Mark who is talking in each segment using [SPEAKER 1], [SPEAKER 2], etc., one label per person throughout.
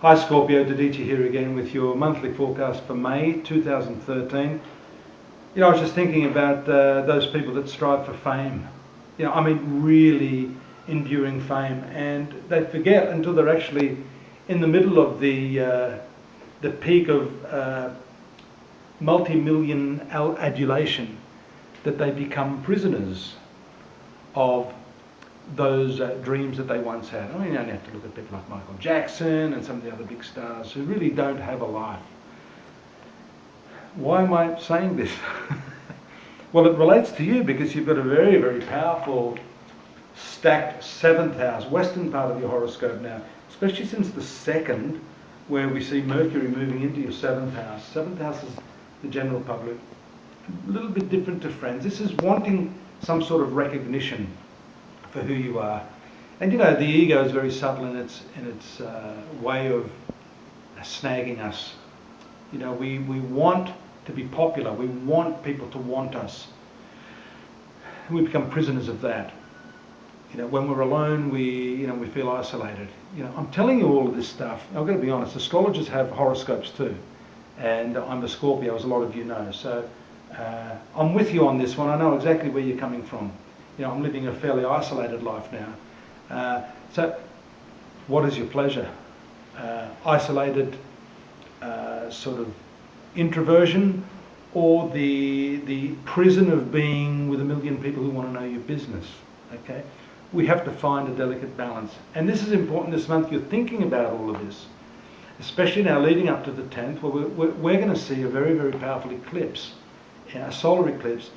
[SPEAKER 1] Hi Scorpio, Dadici here again with your monthly forecast for May 2013. I was just thinking about those people that strive for fame. Really enduring fame, and they forget until they're actually in the middle of the peak of multi-million adulation that they become prisoners of those dreams that they once had. You only have to look at people like Michael Jackson and some of the other big stars who really don't have a life. Why am I saying this? Well, it relates to you because you've got a very, very powerful stacked 7th house, western part of your horoscope now, especially since the 2nd, where we see Mercury moving into your 7th house. 7th house is the general public. A little bit different to friends. This is wanting some sort of recognition for who you are. And the ego is very subtle in its way of snagging us. We want to be popular. We want people to want us. And we become prisoners of that. When we're alone, we feel isolated. I'm telling you all of this stuff. I've got to be honest. Astrologers have horoscopes too, and I'm a Scorpio, as a lot of you know. So I'm with you on this one. I know exactly where you're coming from. I'm living a fairly isolated life now. So, what is your pleasure? Isolated sort of introversion, or the prison of being with a million people who want to know your business? Okay, we have to find a delicate balance, and this is important this month. You're thinking about all of this, especially now leading up to the 10th, where we're going to see a very, very powerful eclipse, a solar eclipse,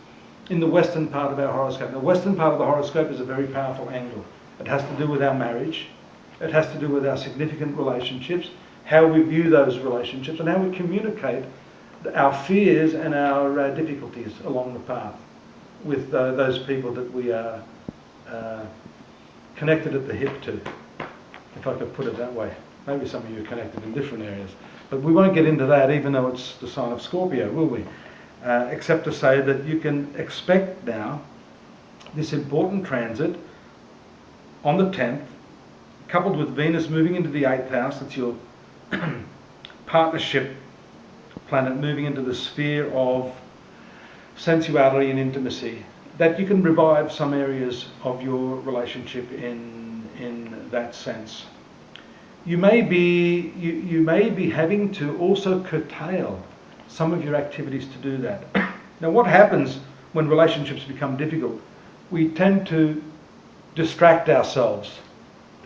[SPEAKER 1] in the western part of our horoscope. The western part of the horoscope is a very powerful angle. It has to do with our marriage. It has to do with our significant relationships, how we view those relationships, and how we communicate our fears and our difficulties along the path with those people that we are connected at the hip to, if I could put it that way. Maybe some of you are connected in different areas. But we won't get into that, even though it's the sign of Scorpio, will we? Except to say that you can expect now this important transit on the 10th, coupled with Venus moving into the 8th house. That's your partnership planet, moving into the sphere of sensuality and intimacy, that you can revive some areas of your relationship in that sense. You may be having to also curtail some of your activities to do that. Now, what happens when relationships become difficult? We tend to distract ourselves.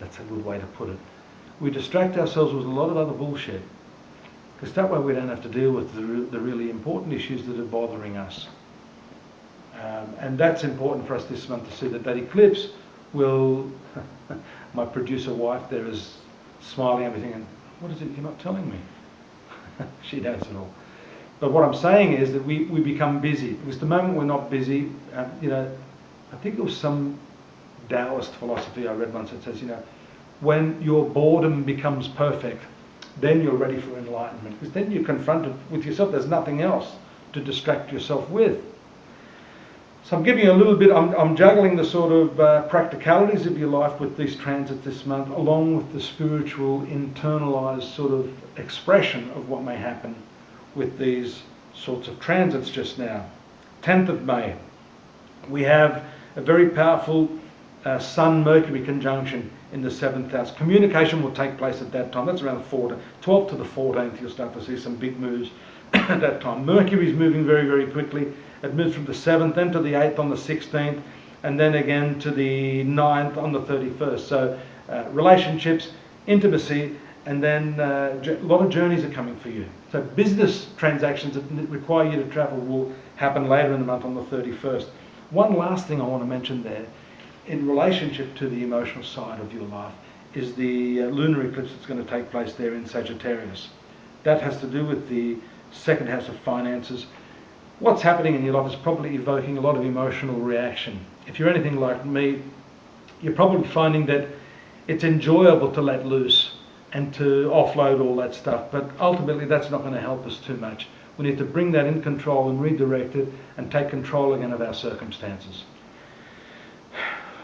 [SPEAKER 1] That's a good way to put it. We distract ourselves with a lot of other bullshit, because that way we don't have to deal with the really important issues that are bothering us. And that's important for us this month to see that eclipse will... My producer wife there is smiling at everything, and what is it you're not telling me? She knows it all. But what I'm saying is that we become busy, because the moment we're not busy, I think it was some Taoist philosophy I read once that says, when your boredom becomes perfect, then you're ready for enlightenment, because then you're confronted with yourself. There's nothing else to distract yourself with. So I'm giving you a little bit, I'm juggling the sort of practicalities of your life with these transits this month, along with the spiritual, internalized sort of expression of what may happen with these sorts of transits just now. 10th of May, we have a very powerful Sun-Mercury conjunction in the 7th house. Communication will take place at that time. That's around the 12th to the 14th. You'll start to see some big moves at that time. Mercury is moving very, very quickly. It moves from the 7th, then to the 8th on the 16th, and then again to the 9th on the 31st. So relationships, intimacy, and then a lot of journeys are coming for you. So business transactions that require you to travel will happen later in the month on the 31st. One last thing I want to mention there, in relationship to the emotional side of your life, is the lunar eclipse that's going to take place there in Sagittarius. That has to do with the 2nd house of finances. What's happening in your life is probably evoking a lot of emotional reaction. If you're anything like me, you're probably finding that it's enjoyable to let loose and to offload all that stuff, but ultimately that's not going to help us too much. We need to bring that in control and redirect it and take control again of our circumstances.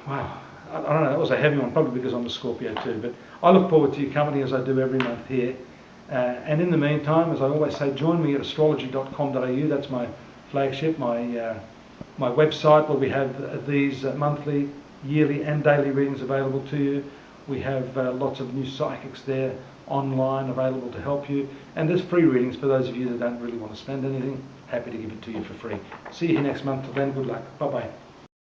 [SPEAKER 1] Wow, I don't know, that was a heavy one, probably because I'm a Scorpio too, but I look forward to your company as I do every month here. And in the meantime, as I always say, join me at astrology.com.au. That's my flagship, my website, where we have these monthly, yearly and daily readings available to you. We have lots of new psychics there online available to help you. And there's free readings for those of you that don't really want to spend anything. Happy to give it to you for free. See you here next month. Till then, good luck. Bye-bye.